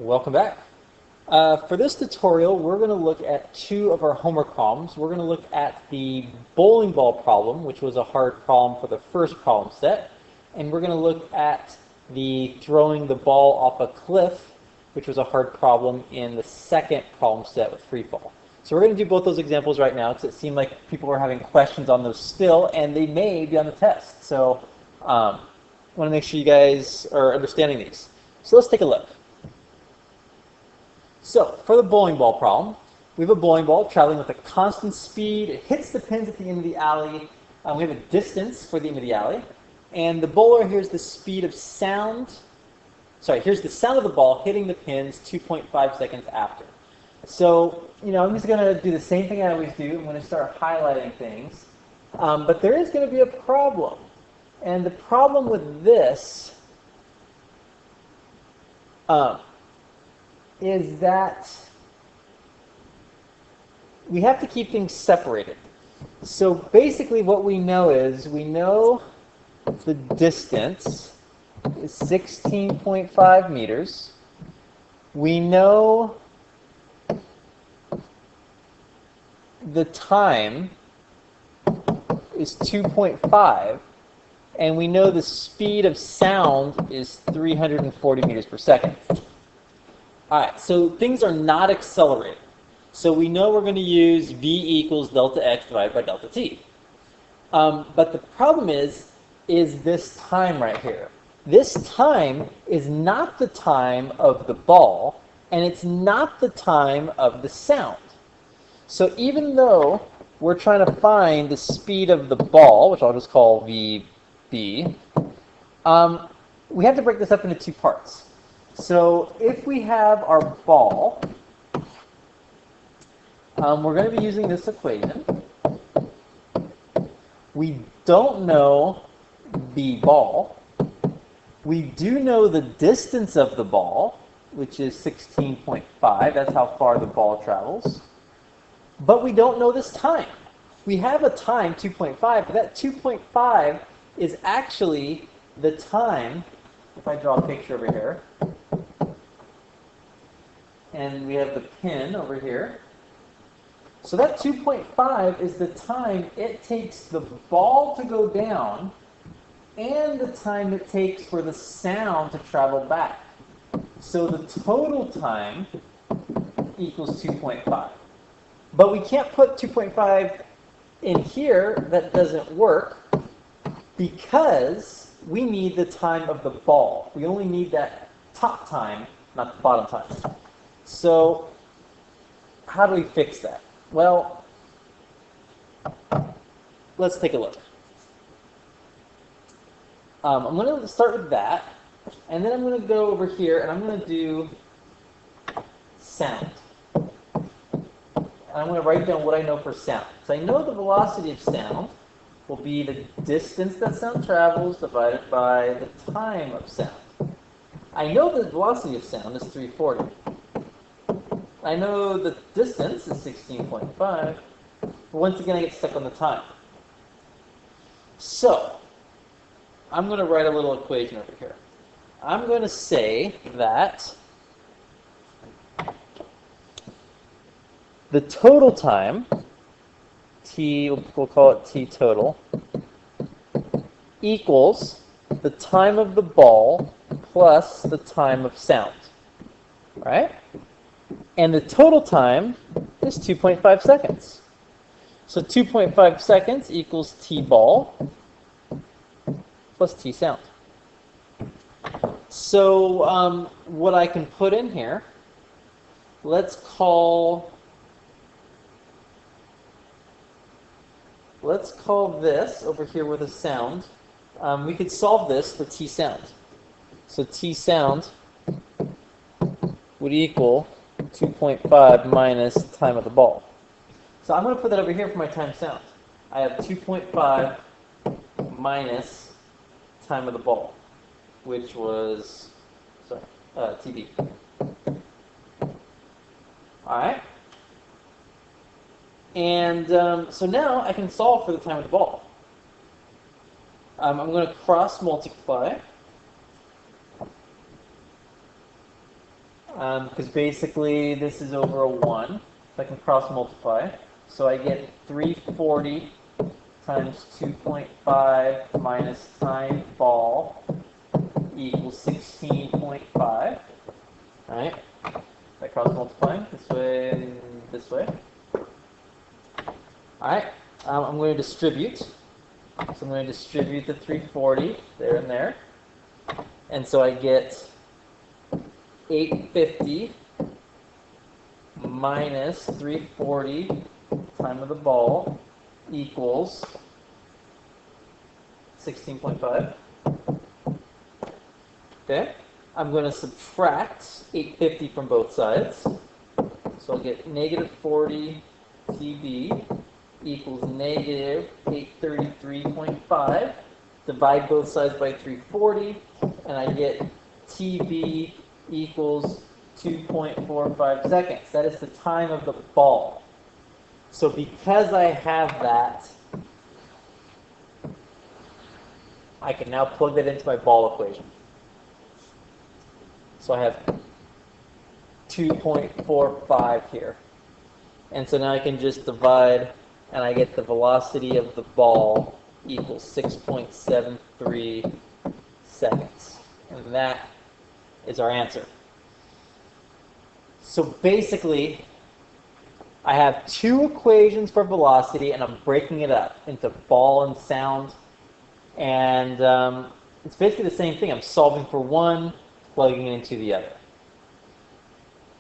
Welcome back. For this tutorial, we're going to look at two of our homework problems. We're going to look at the bowling ball problem, which was a hard problem for the first problem set, and we're going to look at the throwing the ball off a cliff, which was a hard problem in the second problem set with free fall. So we're going to do both those examples right now because it seemed like people were having questions on those still, and they may be on the test. So I want to make sure you guys are understanding these. So let's take a look. So, for the bowling ball problem, we have a bowling ball traveling with a constant speed. It hits the pins at the end of the alley. We have a distance for the end of the alley. And the bowler, here's the speed of sound. Sorry, here's the sound of the ball hitting the pins 2.5 seconds after. So, I'm just going to do the same thing I always do. I'm going to start highlighting things. But there is going to be a problem. And the problem with this is that we have to keep things separated. So basically what we know is, we know the distance is 16.5 meters. We know the time is 2.5, and we know the speed of sound is 340 meters per second. All right, so things are not accelerated. So we know we're going to use v equals delta x divided by delta t. But the problem is this time right here. This time is not the time of the ball, and it's not the time of the sound. So even though we're trying to find the speed of the ball, which I'll just call vb, we have to break this up into two parts. So if we have our ball, we're going to be using this equation. We don't know the ball. We do know the distance of the ball, which is 16.5. That's how far the ball travels. But we don't know this time. We have a time, 2.5, but that 2.5 is actually the time, if I draw a picture over here, and we have the pin over here. So that 2.5 is the time it takes the ball to go down and the time it takes for the sound to travel back. So the total time equals 2.5. But we can't put 2.5 in here. That doesn't work because we need the time of the ball. We only need that top time, not the bottom time. So how do we fix that? Well, let's take a look. I'm going to start with that, and then I'm going to go over here, and I'm going to do sound. And I'm going to write down what I know for sound. So I know the velocity of sound will be the distance that sound travels divided by the time of sound. I know the velocity of sound is 340. I know the distance is 16.5, but once again I get stuck on the time. So, I'm going to write a little equation over here. I'm going to say that the total time, t, we'll call it t total, equals the time of the ball plus the time of sound, right? And the total time is 2.5 seconds. So 2.5 seconds equals t ball plus t sound. So what I can put in here, let's call this over here with a sound. We could solve this for t sound. So t sound would equal 2.5 minus time of the ball. So I'm going to put that over here for my time sound. I have 2.5 minus time of the ball, which was, TB. All right. And so now I can solve for the time of the ball. I'm going to cross multiply. because basically this is over a 1. So I can cross multiply. So I get 340 times 2.5 minus time fall equals 16.5. All right. By cross multiplying this way and this way. All right. I'm going to distribute. So I'm going to distribute the 340 there and there. And so I get 850 minus 340 time of the ball equals 16.5. Okay. I'm going to subtract 850 from both sides. So I'll get negative 40 TB equals negative 833.5. Divide both sides by 340, and I get TB equals 2.45 seconds. That is the time of the ball. So because I have that, I can now plug that into my ball equation. So I have 2.45 here. And so now I can just divide, and I get the velocity of the ball equals 6.73 seconds. And that is our answer. So basically, I have two equations for velocity, and I'm breaking it up into ball and sound. And it's basically the same thing. I'm solving for one, plugging it into the other.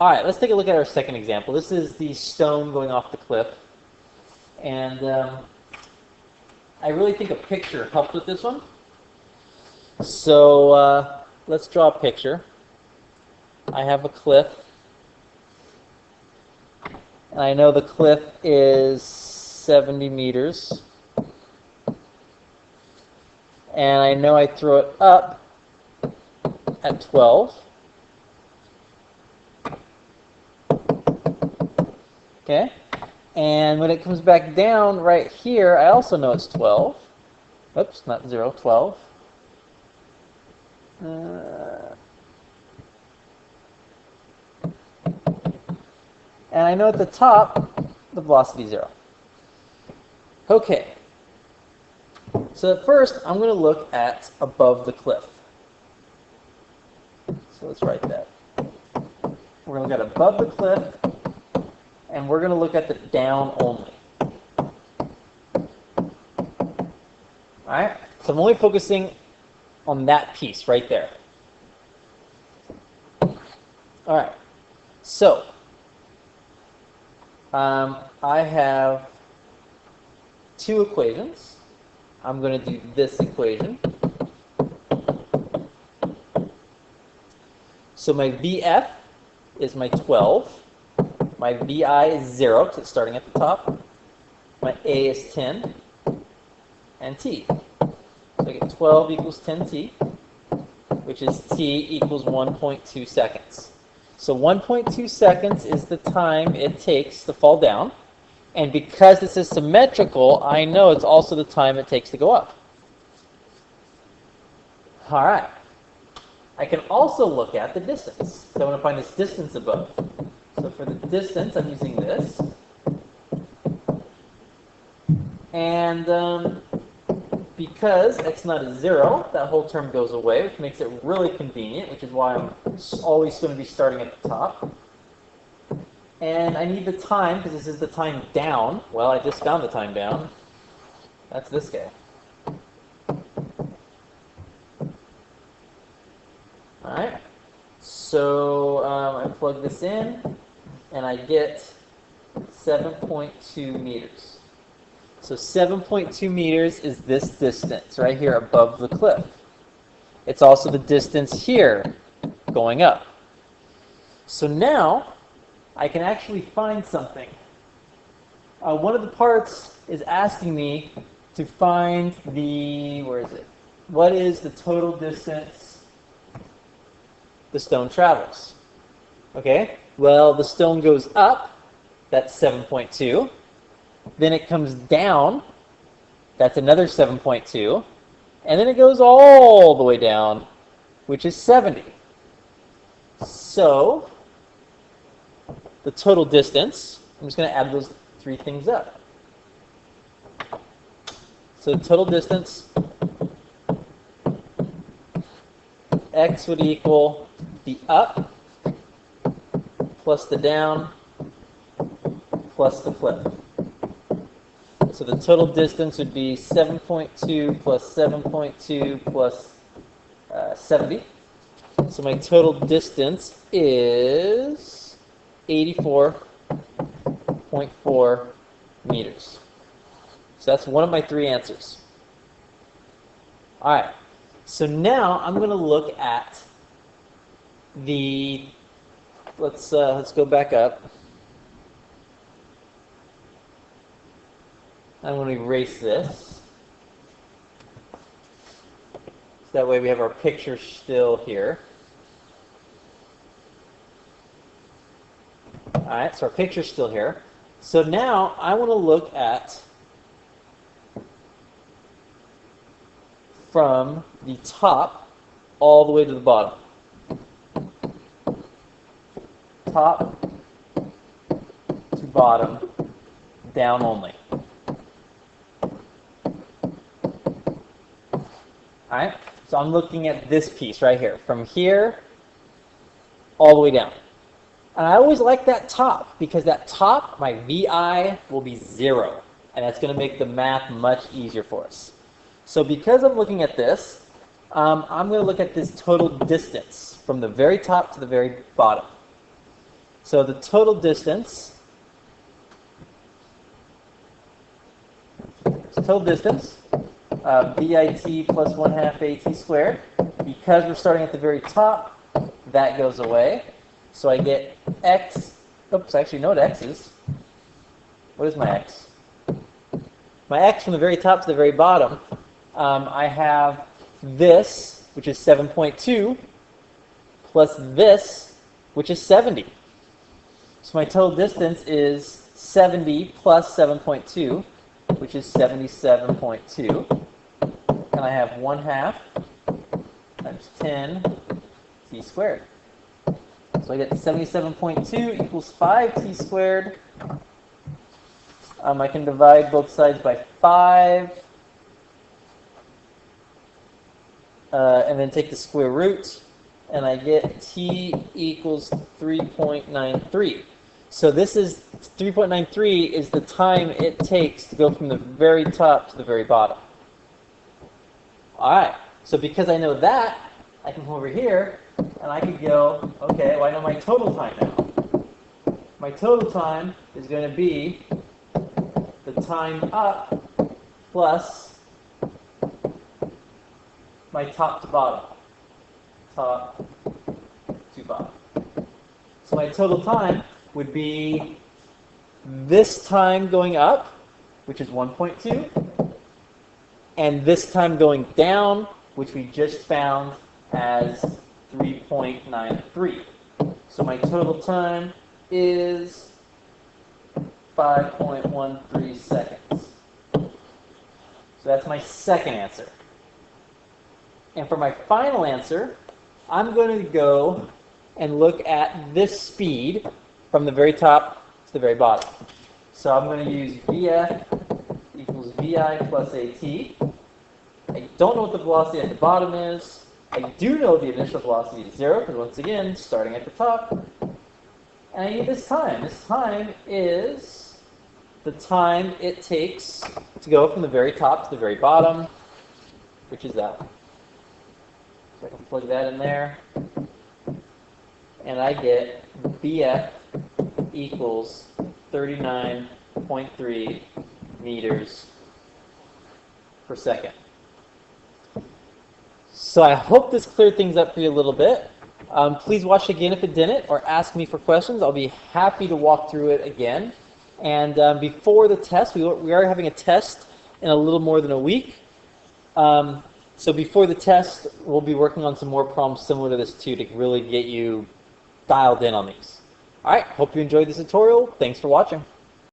All right, let's take a look at our second example. This is the stone going off the cliff. And I really think a picture helped with this one. So let's draw a picture. I have a cliff. And I know the cliff is 70 meters. And I know I throw it up at 12. Okay? And when it comes back down right here, I also know it's 12. Oops, not 0, 12. And I know at the top, the velocity is 0. Okay. So at first, I'm going to look at above the cliff. So let's write that. We're going to look at above the cliff, and we're going to look at the down only. All right? So I'm only focusing on that piece right there. All right. So I have two equations. I'm going to do this equation. So my VF is my 12. My VI is 0, because it's starting at the top. My A is 10. And T. So I get 12 equals 10T, which is T equals 1.2 seconds. So 1.2 seconds is the time it takes to fall down. And because this is symmetrical, I know it's also the time it takes to go up. All right. I can also look at the distance. So I want to find this distance above. So for the distance, I'm using this. And because x naught is 0, that whole term goes away, which makes it really convenient, which is why I'm always going to be starting at the top. And I need the time, because this is the time down. Well, I just found the time down. That's this guy. All right. So I plug this in, and I get 7.2 meters. So 7.2 meters is this distance right here above the cliff. It's also the distance here going up. So now I can actually find something. One of the parts is asking me to find the, where is it? What is the total distance the stone travels? Okay, well, the stone goes up, that's 7.2. Then it comes down, that's another 7.2. And then it goes all the way down, which is 70. So the total distance. I'm just going to add those three things up. So total distance, x would equal the up plus the down plus the flip. So the total distance would be 7.2 plus 7.2 plus 70. So my total distance is 84.4 meters. So that's one of my three answers. All right. So now I'm going to look at the, let's go back up. I'm going to erase this. So that way we have our picture still here. All right, so our picture's still here. So now I want to look at from the top all the way to the bottom. Top to bottom, down only. All right, so I'm looking at this piece right here, from here all the way down. And I always like that top, because that top, my VI will be 0. And that's going to make the math much easier for us. So because I'm looking at this, I'm going to look at this total distance from the very top to the very bottom. So the total distance, VIT plus 1/2 AT squared. Because we're starting at the very top, that goes away. So I get x, oops, I actually know what x is. What is my x? My x from the very top to the very bottom, I have this, which is 7.2, plus this, which is 70. So my total distance is 70 plus 7.2, which is 77.2. And I have 1/2 times 10 t squared. So I get 77.2 equals 5t squared. I can divide both sides by 5. And then take the square root. And I get t equals 3.93. So this is 3.93 is the time it takes to go from the very top to the very bottom. All right. So because I know that, I can come over here and I could go, okay, well I know my total time now. My total time is going to be the time up plus my top to bottom. Top to bottom. So my total time would be this time going up, which is 1.2, and this time going down, which we just found as 3.93. So my total time is 5.13 seconds. So that's my second answer. And for my final answer, I'm going to go and look at this speed from the very top to the very bottom. So I'm going to use VF equals VI plus AT. I don't know what the velocity at the bottom is. I do know the initial velocity is 0, because once again, starting at the top. And I need this time. This time is the time it takes to go from the very top to the very bottom, which is that. So I can plug that in there. And I get BF equals 39.3 meters per second. So I hope this cleared things up for you a little bit. Please watch again if it didn't, or ask me for questions. I'll be happy to walk through it again. And before the test, we are having a test in a little more than a week. So before the test, we'll be working on some more problems similar to this too, to really get you dialed in on these. All right, hope you enjoyed this tutorial. Thanks for watching.